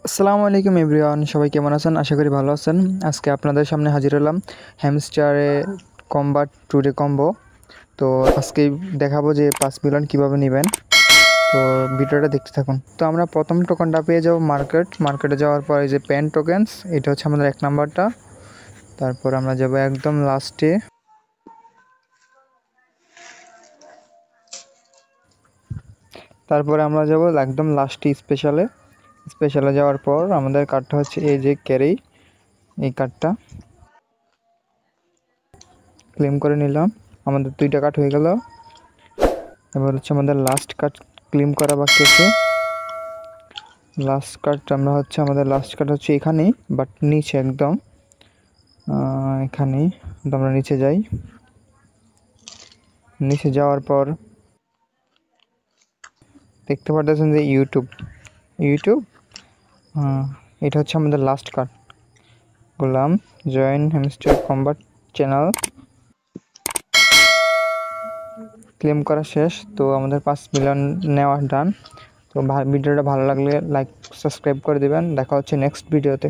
আসসালামু আলাইকুম এভরিওয়ান, সবাই কেমন আছেন? আশা করি ভালো আছেন। আজকে আপনাদের সামনে হাজির হলাম হ্যামস্টারে কম্বাট টুডে কম্বো। তো আজকে দেখাবো যে 5 মিলিয়ন কীভাবে নেবেন। তো ভিডিওটা দেখতে থাকুন। তো আমরা প্রথম টোকনটা পেয়ে যাবো মার্কেটে যাওয়ার পরে যে পেন টোকেন্স, এটা হচ্ছে আমাদের 1 নাম্বারটা। তারপর আমরা যাব একদম লাস্টে। তারপরে আমরা যাব একদম লাস্টে স্পেশালে যাওয়ার পর আমাদের কার্ডটা হচ্ছে এই যে ক্যারি, এই কার্ডটা ক্লেম করে নিলাম। আমাদের 2টা কার্ড হয়ে গেল। এবার হচ্ছে আমাদের লাস্ট কার্ড ক্লেম করা বাকি আছে। আমাদের লাস্ট কার্ড হচ্ছে এখানেই, বাট নিচে একদম এখানেই। আমরা নিচে যাই। নিচে যাওয়ার পর দেখতে পাচ্ছেন যে ইউটিউব এটা হচ্ছে আমাদের লাস্ট কার্ড। বললাম join hamster combat channel, claim করা শেষ। তো আমাদের 5 মিলিয়ন নেওয়া ডান। তো ভিডিওটা ভালো লাগলে লাইক সাবস্ক্রাইব করে দেবেন। দেখা হচ্ছে নেক্সট ভিডিওতে।